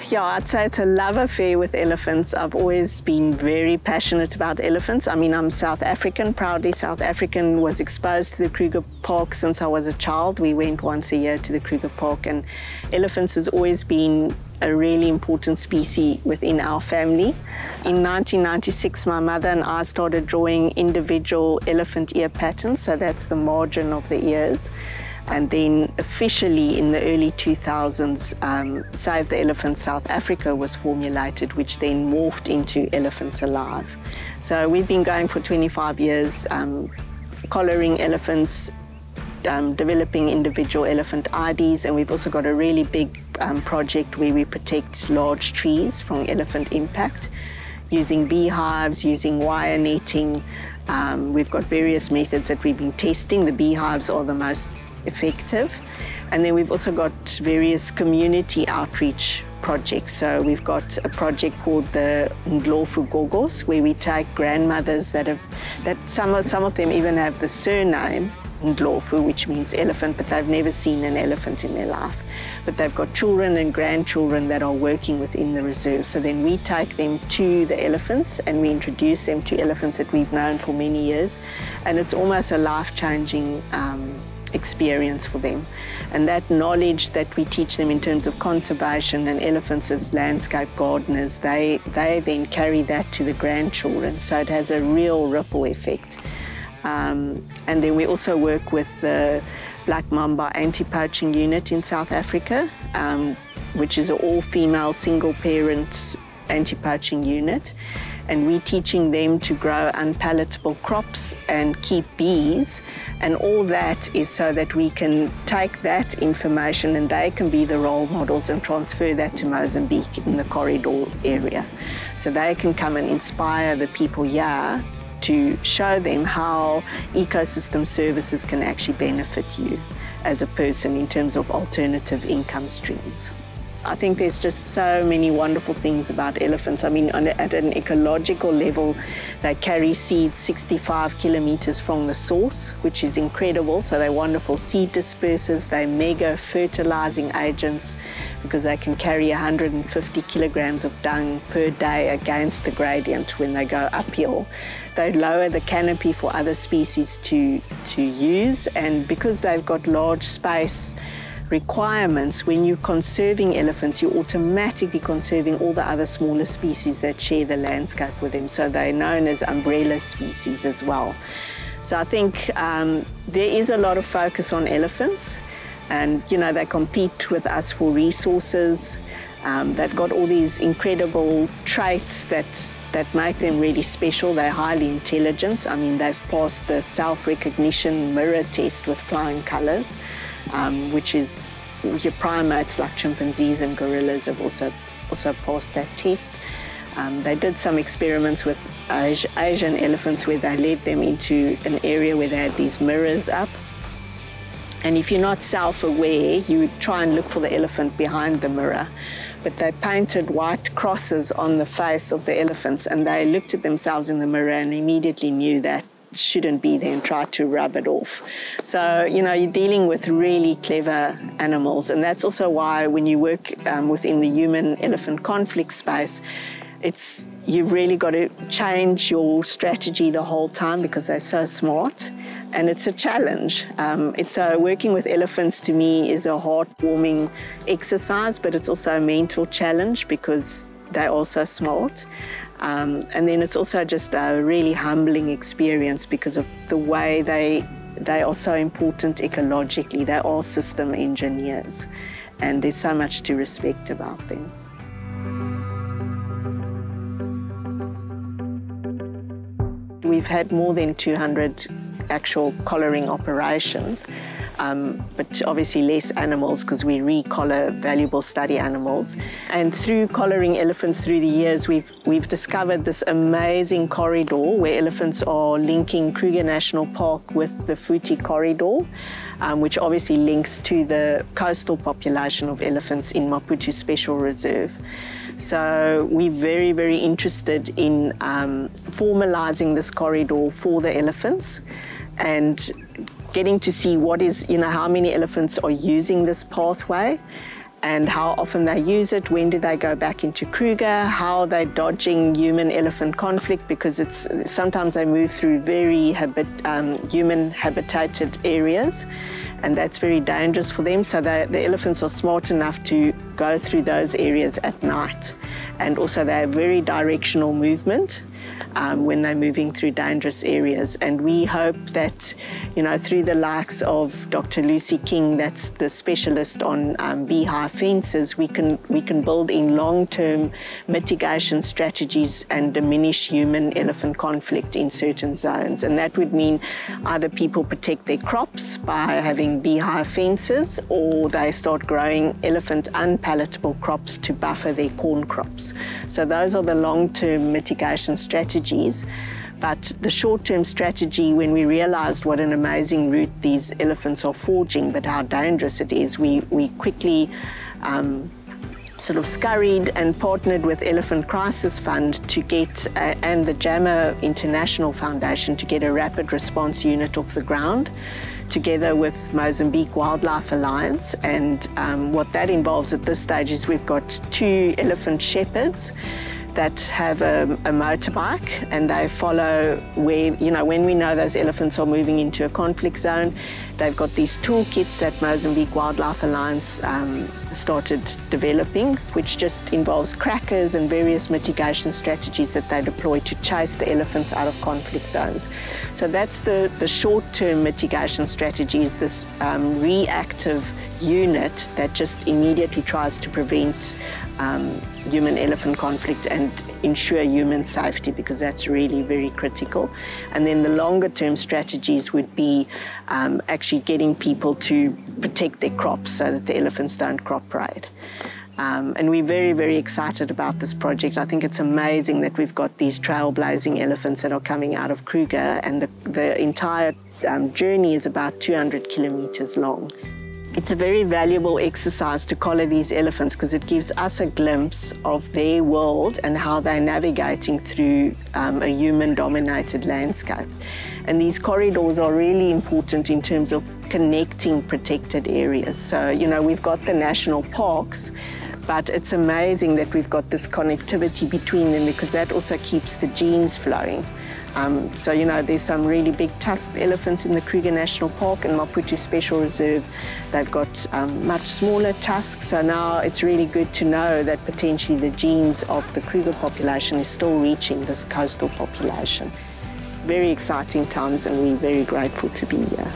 Yeah, I'd say it's a love affair with elephants. I've always been very passionate about elephants. I mean, I'm South African, proudly South African, was exposed to the Kruger Park since I was a child. We went once a year to the Kruger Park, and elephants has always been a really important species within our family. In 1996, my mother and I started drawing individual elephant ear patterns, so that's the margin of the ears. And then officially in the early 2000s, Save the Elephant South Africa was formulated, which then morphed into Elephants Alive. So we've been going for 25 years, collaring elephants, developing individual elephant IDs, and we've also got a really big project where we protect large trees from elephant impact, using beehives, using wire netting. We've got various methods that we've been testing. The beehives are the most effective. And then we've also got various community outreach projects. So we've got a project called the Ndlovu Gogos, where we take grandmothers that some of them even have the surname Ndlovu, which means elephant, but they've never seen an elephant in their life. But they've got children and grandchildren that are working within the reserve. So then we take them to the elephants and we introduce them to elephants that we've known for many years. And it's almost a life-changing experience for them. And that knowledge that we teach them in terms of conservation and elephants as landscape gardeners, they then carry that to the grandchildren. So it has a real ripple effect. And then we also work with the Black Mamba Anti-Poaching Unit in South Africa, which is an all-female single-parent anti-poaching unit. And we're teaching them to grow unpalatable crops and keep bees. And all that is so that we can take that information and they can be the role models and transfer that to Mozambique in the corridor area. So they can come and inspire the people here to show them how ecosystem services can actually benefit you as a person in terms of alternative income streams. I think there's just so many wonderful things about elephants. I mean, at an ecological level, they carry seeds 65 kilometers from the source, which is incredible. So they're wonderful seed dispersers. They're mega fertilizing agents because they can carry 150 kilograms of dung per day against the gradient when they go uphill. They lower the canopy for other species to use, and because they've got large space requirements, when you're conserving elephants, you're automatically conserving all the other smaller species that share the landscape with them. So they're known as umbrella species as well. So I think there is a lot of focus on elephants, and you know, they compete with us for resources. They've got all these incredible traits that make them really special. They're highly intelligent. I mean, they've passed the self-recognition mirror test with flying colors. Which is your primates like chimpanzees and gorillas have also passed that test. They did some experiments with Asian elephants where they led them into an area where they had these mirrors up. And if you're not self-aware, you would try and look for the elephant behind the mirror. But they painted white crosses on the face of the elephants, and they looked at themselves in the mirror and immediately knew that shouldn't be there and try to rub it off. So, you know, you're dealing with really clever animals, and that's also why when you work within the human-elephant conflict space, you've really got to change your strategy the whole time because they're so smart, and it's a challenge. So working with elephants to me is a heartwarming exercise, but it's also a mental challenge because they're also smart. And then it's also just a really humbling experience because of the way they are so important ecologically. They are system engineers, and there's so much to respect about them. We've had more than 200 actual collaring operations, but obviously less animals because we re-collar valuable study animals. And through collaring elephants through the years, we've discovered this amazing corridor where elephants are linking Kruger National Park with the Futi corridor, which obviously links to the coastal population of elephants in Maputo Special Reserve. So we're very, very interested in formalizing this corridor for the elephants and getting to see how many elephants are using this pathway and how often they use it, when do they go back into Kruger, how they're dodging human-elephant conflict, because sometimes they move through very human-habitated areas, and that's very dangerous for them. So the elephants are smart enough to go through those areas at night. And also they have very directional movement when they're moving through dangerous areas. And we hope that, you know, through the likes of Dr. Lucy King, that's the specialist on beehive fences, we can build in long-term mitigation strategies and diminish human-elephant conflict in certain zones. And that would mean either people protect their crops by having beehive fences, or they start growing elephant unpalatable crops to buffer their corn crops. So those are the long-term mitigation strategies. But the short-term strategy, when we realized what an amazing route these elephants are forging, but how dangerous it is, we quickly sort of scurried and partnered with Elephant Crisis Fund to get, and the JAMA International Foundation, to get a rapid response unit off the ground, together with Mozambique Wildlife Alliance. And what that involves at this stage is we've got 2 elephant shepherds that have a motorbike, and they follow where, you know, when we know those elephants are moving into a conflict zone, they've got these toolkits that Mozambique Wildlife Alliance started developing, which just involves crackers and various mitigation strategies that they deploy to chase the elephants out of conflict zones. So that's the short-term mitigation strategy, is this reactive unit that just immediately tries to prevent human-elephant conflict and ensure human safety, because that's really very critical. And then the longer-term strategies would be actually getting people to protect their crops so that the elephants don't crop raid. And we're very, very excited about this project. I think it's amazing that we've got these trailblazing elephants that are coming out of Kruger, and the entire journey is about 200 kilometers long. It's a very valuable exercise to collar these elephants, because it gives us a glimpse of their world and how they're navigating through a human-dominated landscape. And these corridors are really important in terms of connecting protected areas. So, you know, we've got the national parks, but it's amazing that we've got this connectivity between them, because that also keeps the genes flowing. So, you know, there's some really big tusked elephants in the Kruger National Park and Maputo Special Reserve. They've got much smaller tusks, so now it's really good to know that potentially the genes of the Kruger population is still reaching this coastal population. Very exciting times, and we're very grateful to be here.